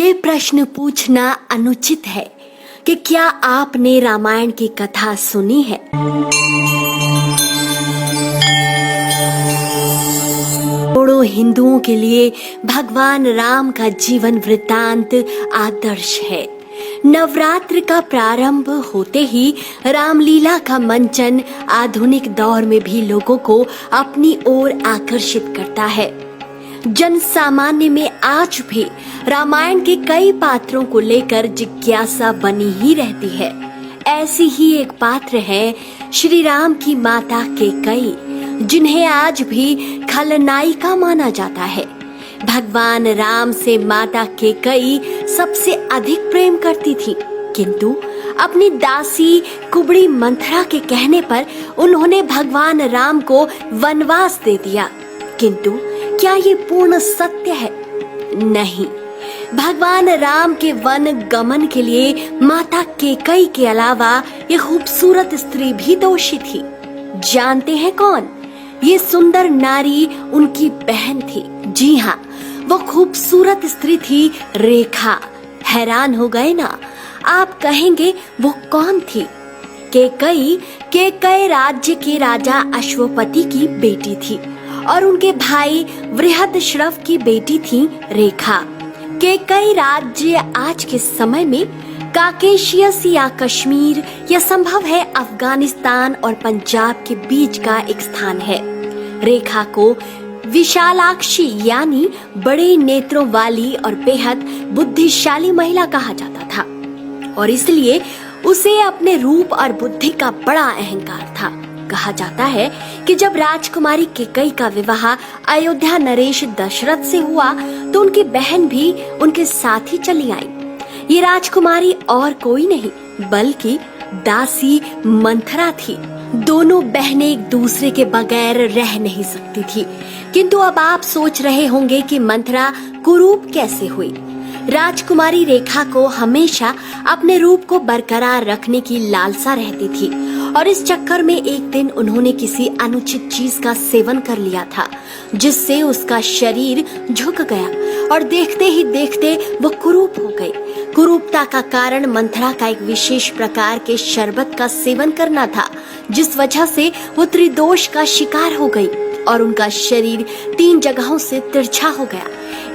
ये प्रश्न पूछना अनुचित है कि क्या आपने रामायण की कथा सुनी है। करोड़ों हिंदुओं के लिए भगवान राम का जीवन वृत्तांत आदर्श है। नवरात्र का प्रारंभ होते ही रामलीला का मंचन आधुनिक दौर में भी लोगों को अपनी ओर आकर्षित करता है। जन सामान्य में आज भी रामायण के कई पात्रों को लेकर जिज्ञासा बनी ही रहती है। ऐसी ही एक पात्र है श्री राम की माता कैकेयी, जिन्हें आज भी खलनायिका माना जाता है। भगवान राम से माता कैकेयी सबसे अधिक प्रेम करती थी, किंतु अपनी दासी कुबड़ी मंथरा के कहने पर उन्होंने भगवान राम को वनवास दे दिया। किंतु क्या ये पूर्ण सत्य है? नहीं। भगवान राम के वन गमन के लिए माता कैकेयी के अलावा ये खूबसूरत स्त्री भी दोषी थी। जानते हैं कौन? ये सुंदर नारी उनकी बहन थी। जी हाँ, वो खूबसूरत स्त्री थी रेखा। हैरान हो गए ना? आप कहेंगे वो कौन थी? कैकेयी राज्य के राजा अश्वपति की बेटी थी और उनके भाई बृहदश्रव की बेटी थी रेखा। कैकेयी राज्य आज के समय में काकेशियस या कश्मीर या संभव है अफगानिस्तान और पंजाब के बीच का एक स्थान है। रेखा को विशालाक्षी यानी बड़े नेत्रों वाली और बेहद बुद्धिशाली महिला कहा जाता था और इसलिए उसे अपने रूप और बुद्धि का बड़ा अहंकार था। कहा जाता है कि जब राजकुमारी कैकेयी का विवाह अयोध्या नरेश दशरथ से हुआ तो उनकी बहन भी उनके साथ ही चली आई। ये राजकुमारी और कोई नहीं बल्कि दासी मंथरा थी। दोनों बहनें एक दूसरे के बगैर रह नहीं सकती थी। किंतु अब आप सोच रहे होंगे कि मंथरा कुरूप कैसे हुई। राजकुमारी रेखा को हमेशा अपने रूप को बरकरार रखने की लालसा रहती थी और इस चक्कर में एक दिन उन्होंने किसी अनुचित चीज का सेवन कर लिया था, जिससे उसका शरीर झुक गया और देखते ही देखते वो कुरूप हो गई। कुरूपता का कारण मंथरा का एक विशेष प्रकार के शरबत का सेवन करना था, जिस वजह से वो त्रिदोष का शिकार हो गई और उनका शरीर 3 जगहों से तिरछा हो गया।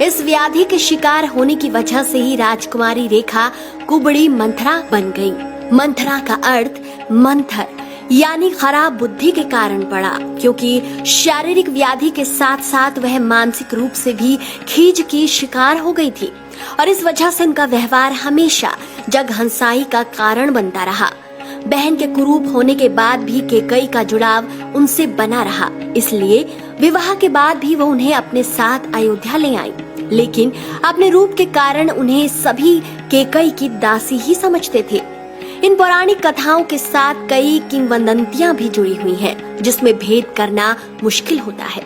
इस व्याधि के शिकार होने की वजह से ही राजकुमारी रेखा कुबड़ी मंथरा बन गई। मंथरा का अर्थ मंथर यानी खराब बुद्धि के कारण पड़ा, क्योंकि शारीरिक व्याधि के साथ साथ वह मानसिक रूप से भी खीज की शिकार हो गई थी और इस वजह से उनका व्यवहार हमेशा जगहंसाई का कारण बनता रहा। बहन के कुरूप होने के बाद भी कैकेयी का जुड़ाव उनसे बना रहा, इसलिए विवाह के बाद भी वो उन्हें अपने साथ अयोध्या ले आई। लेकिन अपने रूप के कारण उन्हें सभी कैकेयी की दासी ही समझते थे। इन पौराणिक कथाओं के साथ कई किंवदंतियां भी जुड़ी हुई हैं, जिसमें भेद करना मुश्किल होता है।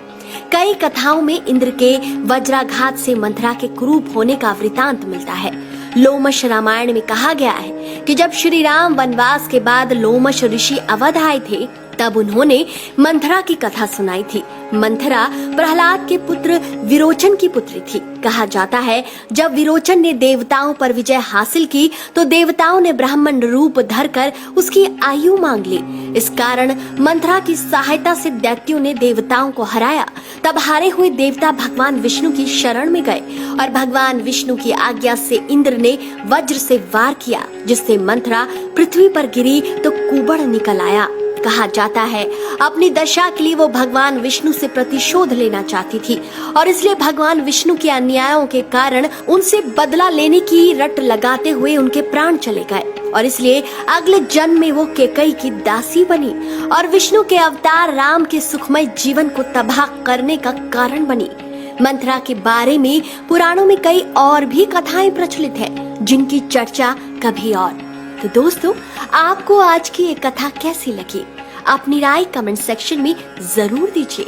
कई कथाओं में इंद्र के वज्राघात से मंथरा के कुरूप होने का वृतांत मिलता है। लोमश रामायण में कहा गया है कि जब श्री राम वनवास के बाद लोमश ऋषि अवध आए थे, तब उन्होंने मंथरा की कथा सुनाई थी। मंथरा प्रहलाद के पुत्र विरोचन की पुत्री थी। कहा जाता है जब विरोचन ने देवताओं पर विजय हासिल की तो देवताओं ने ब्राह्मण रूप धरकर उसकी आयु मांग ली। इस कारण मंथरा की सहायता से दैत्यों ने देवताओं को हराया। तब हारे हुए देवता भगवान विष्णु की शरण में गए और भगवान विष्णु की आज्ञा से इंद्र ने वज्र से वार किया, जिससे मंथरा पृथ्वी पर गिरी तो कुबड़ निकल आया। कहा जाता है अपनी दशा के लिए वो भगवान विष्णु से प्रतिशोध लेना चाहती थी और इसलिए भगवान विष्णु के अन्यायों के कारण उनसे बदला लेने की रट लगाते हुए उनके प्राण चले गए और इसलिए अगले जन्म में वो कैकेयी की दासी बनी और विष्णु के अवतार राम के सुखमय जीवन को तबाह करने का कारण बनी। मंथरा के बारे में पुराणों में कई और भी कथाएं प्रचलित है, जिनकी चर्चा कभी और। तो दोस्तों, आपको आज की ये कथा कैसी लगी? अपनी राय कमेंट सेक्शन में जरूर दीजिए।